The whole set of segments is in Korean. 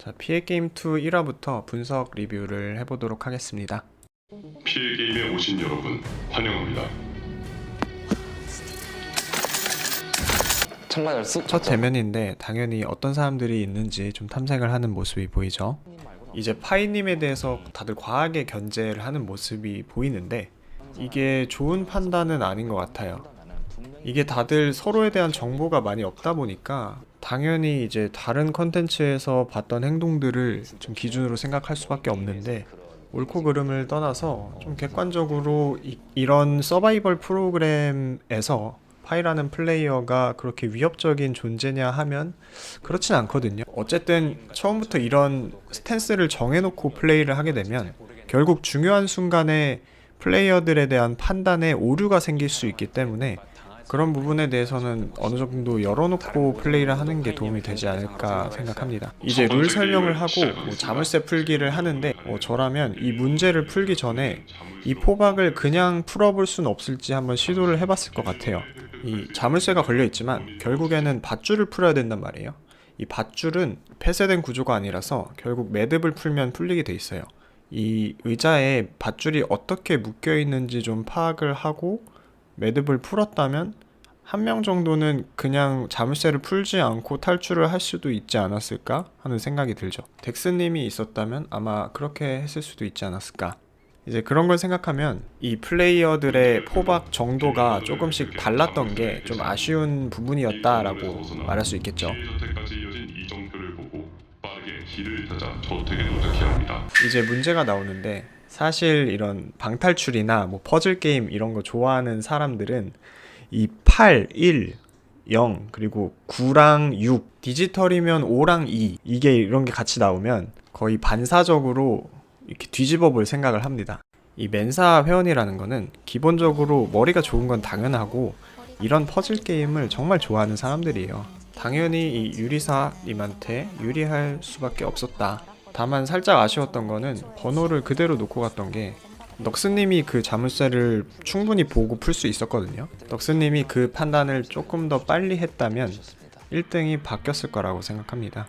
자, 피해게임2 1화부터 분석 리뷰를 해보도록 하겠습니다. 피해게임에 오신 여러분 환영합니다. 정말 첫 대면인데 당연히 어떤 사람들이 있는지 좀 탐색을 하는 모습이 보이죠. 이제 파이님에 대해서 다들 과하게 견제를 하는 모습이 보이는데 이게 좋은 판단은 아닌 것 같아요. 이게 다들 서로에 대한 정보가 많이 없다 보니까 당연히 이제 다른 컨텐츠에서 봤던 행동들을 좀 기준으로 생각할 수밖에 없는데, 옳고 그름을 떠나서 좀 객관적으로 이런 서바이벌 프로그램에서 파이라는 플레이어가 그렇게 위협적인 존재냐 하면 그렇진 않거든요. 어쨌든 처음부터 이런 스탠스를 정해놓고 플레이를 하게 되면 결국 중요한 순간에 플레이어들에 대한 판단에 오류가 생길 수 있기 때문에 그런 부분에 대해서는 어느 정도 열어놓고 플레이를 하는 게 도움이 되지 않을까 생각합니다. 이제 룰 설명을 하고 자물쇠 풀기를 하는데 저라면 이 문제를 풀기 전에 이 포박을 그냥 풀어볼 수는 없을지 한번 시도를 해봤을 것 같아요. 이 자물쇠가 걸려있지만 결국에는 밧줄을 풀어야 된단 말이에요. 이 밧줄은 폐쇄된 구조가 아니라서 결국 매듭을 풀면 풀리게 돼 있어요. 이 의자에 밧줄이 어떻게 묶여있는지 좀 파악을 하고 매듭을 풀었다면 한 명 정도는 그냥 자물쇠를 풀지 않고 탈출을 할 수도 있지 않았을까 하는 생각이 들죠. 덱스님이 있었다면 아마 그렇게 했을 수도 있지 않았을까. 이제 그런 걸 생각하면 이 플레이어들의 포박 정도가 조금씩 달랐던 게 좀 아쉬운 부분이었다라고 말할 수 있겠죠. 저택까지 이어진 이정표를 보고 빠르게 길을 찾아 저택에 도착해야 합니다. 이제 문제가 나오는데, 사실 이런 방탈출이나 퍼즐 게임 이런 거 좋아하는 사람들은 이 8, 1, 0 그리고 9랑 6, 디지털이면 5랑 2 이게 이런 게 같이 나오면 거의 반사적으로 이렇게 뒤집어 볼 생각을 합니다. 이 멘사 회원이라는 거는 기본적으로 머리가 좋은 건 당연하고 이런 퍼즐 게임을 정말 좋아하는 사람들이에요. 당연히 이 유리사님한테 유리할 수밖에 없었다. 다만 살짝 아쉬웠던 거는 번호를 그대로 놓고 갔던 게, 넉스님이 그 자물쇠를 충분히 보고 풀 수 있었거든요. 넉스님이 그 판단을 조금 더 빨리 했다면 1등이 바뀌었을 거라고 생각합니다.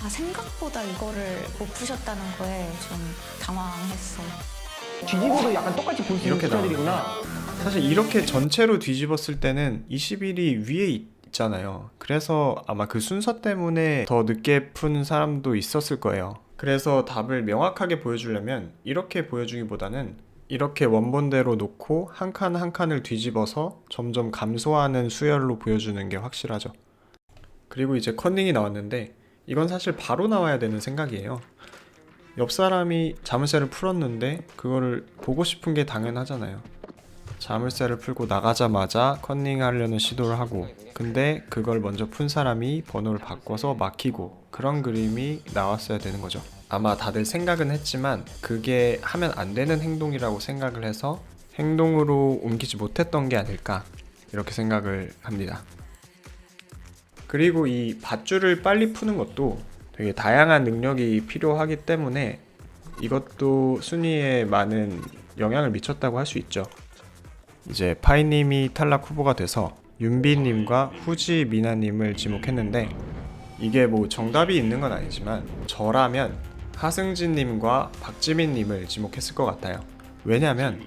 생각보다 이거를 못 푸셨다는 거에 좀 당황했어요. 뒤집어도 약간 똑같이 볼 수 있는 이렇게 숫자들이구나. 사실 이렇게 전체로 뒤집었을 때는 21이 위에 있잖아요. 그래서 아마 그 순서 때문에 더 늦게 푼 사람도 있었을 거예요. 그래서 답을 명확하게 보여주려면 이렇게 보여주기보다는 이렇게 원본대로 놓고 한 칸 한 칸을 뒤집어서 점점 감소하는 수열로 보여주는 게 확실하죠. 그리고 이제 컨닝이 나왔는데 이건 사실 바로 나와야 되는 생각이에요. 옆 사람이 자물쇠를 풀었는데 그거를 보고 싶은 게 당연하잖아요. 자물쇠를 풀고 나가자마자 컨닝하려는 시도를 하고, 근데 그걸 먼저 푼 사람이 번호를 바꿔서 막히고, 그런 그림이 나왔어야 되는 거죠. 아마 다들 생각은 했지만 그게 하면 안 되는 행동이라고 생각을 해서 행동으로 옮기지 못했던 게 아닐까, 이렇게 생각을 합니다. 그리고 이 밧줄을 빨리 푸는 것도 되게 다양한 능력이 필요하기 때문에 이것도 순위에 많은 영향을 미쳤다고 할 수 있죠. 이제 파이님이 탈락 후보가 돼서 윤비님과 후지 미나님을 지목했는데, 이게 정답이 있는 건 아니지만 저라면 하승진님과 박지민님을 지목했을 것 같아요. 왜냐면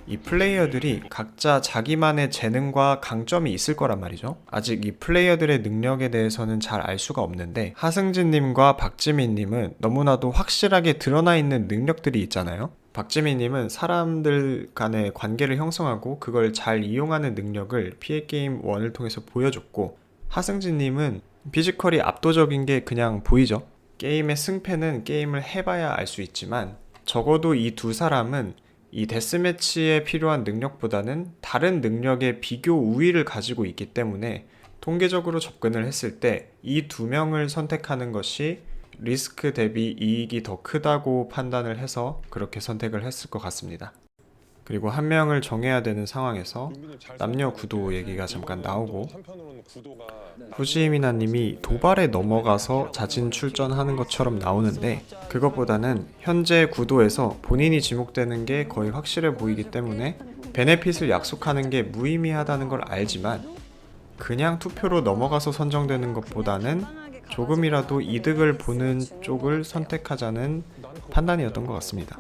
이 플레이어들이 각자 자기만의 재능과 강점이 있을 거란 말이죠. 아직 이 플레이어들의 능력에 대해서는 잘 알 수가 없는데, 하승진님과 박지민님은 너무나도 확실하게 드러나 있는 능력들이 있잖아요. 박지민님은 사람들 간의 관계를 형성하고 그걸 잘 이용하는 능력을 피해게임 1을 통해서 보여줬고, 하승진님은 피지컬이 압도적인 게 그냥 보이죠. 게임의 승패는 게임을 해봐야 알 수 있지만 적어도 이 두 사람은 이 데스매치에 필요한 능력보다는 다른 능력의 비교 우위를 가지고 있기 때문에 통계적으로 접근을 했을 때 이 두 명을 선택하는 것이 리스크 대비 이익이 더 크다고 판단을 해서 그렇게 선택을 했을 것 같습니다. 그리고 한 명을 정해야 되는 상황에서 남녀 구도 얘기가 잠깐 나오고, 후지미나님이 도발에 넘어가서 자진 출전하는 것처럼 나오는데 그것보다는 현재 구도에서 본인이 지목되는 게 거의 확실해 보이기 때문에 베네핏을 약속하는 게 무의미하다는 걸 알지만 그냥 투표로 넘어가서 선정되는 것보다는 조금이라도 이득을 보는 쪽을 선택하자는 판단이었던 것 같습니다.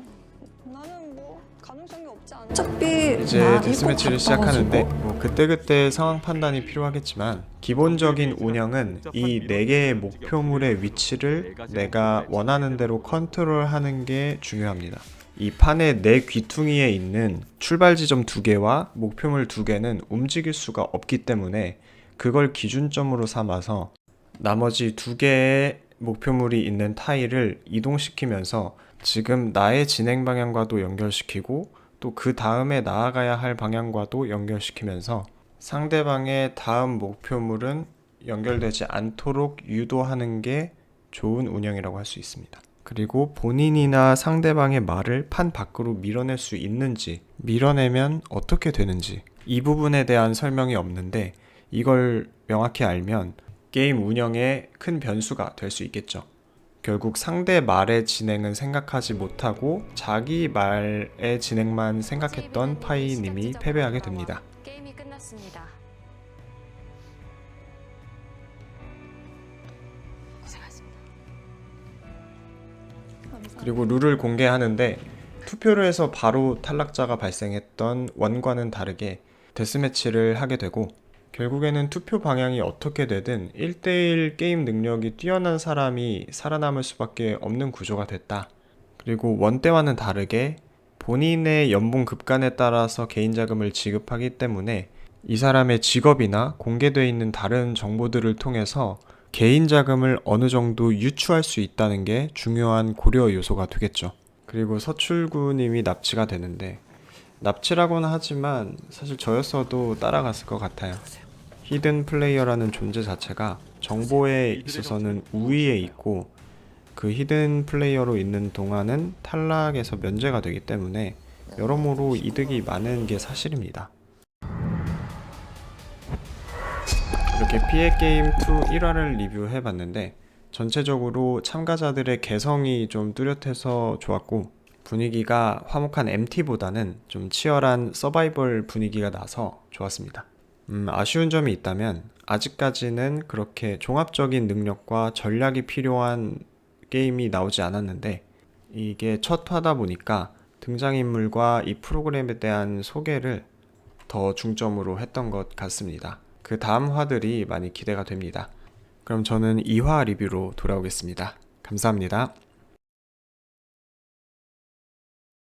나는 뭐 가능성이 없지 않아. 어차피 이제 데스매치를 시작하는데 뭐 그때그때 상황 판단이 필요하겠지만 기본적인 운영은 이 4개의 목표물의 위치를 내가 원하는 대로 컨트롤하는 게 중요합니다. 이 판의 내 귀퉁이에 있는 출발 지점 2개와 목표물 2개는 움직일 수가 없기 때문에 그걸 기준점으로 삼아서 나머지 2개의 목표물이 있는 타일을 이동시키면서 지금 나의 진행 방향과도 연결시키고 또 그 다음에 나아가야 할 방향과도 연결시키면서 상대방의 다음 목표물은 연결되지 않도록 유도하는 게 좋은 운영이라고 할 수 있습니다. 그리고 본인이나 상대방의 말을 판 밖으로 밀어낼 수 있는지, 밀어내면 어떻게 되는지 이 부분에 대한 설명이 없는데 이걸 명확히 알면 게임 운영에 큰 변수가 될 수 있겠죠. 결국 상대 말의 진행은 생각하지 못하고 자기 말의 진행만 생각했던 파이님이 패배하게 됩니다. 게임이 끝났습니다. 고생하셨습니다. 그리고 룰을 공개하는데 투표를 해서 바로 탈락자가 발생했던 원과는 다르게 데스매치를 하게 되고 결국에는 투표 방향이 어떻게 되든 1대1 게임 능력이 뛰어난 사람이 살아남을 수밖에 없는 구조가 됐다. 그리고 원 때와는 다르게 본인의 연봉 급간에 따라서 개인 자금을 지급하기 때문에 이 사람의 직업이나 공개되어 있는 다른 정보들을 통해서 개인 자금을 어느 정도 유추할 수 있다는 게 중요한 고려 요소가 되겠죠. 그리고 서출구님이 납치가 되는데 납치라고는 하지만 사실 저였어도 따라갔을 것 같아요. 히든 플레이어라는 존재 자체가 정보에 있어서는 우위에 있고 그 히든 플레이어로 있는 동안은 탈락에서 면제가 되기 때문에 여러모로 이득이 많은 게 사실입니다. 이렇게 피해 게임 2 1화를 리뷰해봤는데 전체적으로 참가자들의 개성이 좀 뚜렷해서 좋았고 분위기가 화목한 MT보다는 좀 치열한 서바이벌 분위기가 나서 좋았습니다. 아쉬운 점이 있다면 아직까지는 그렇게 종합적인 능력과 전략이 필요한 게임이 나오지 않았는데 이게 첫 화다 보니까 등장인물과 이 프로그램에 대한 소개를 더 중점으로 했던 것 같습니다. 그 다음 화들이 많이 기대가 됩니다. 그럼 저는 2화 리뷰로 돌아오겠습니다. 감사합니다.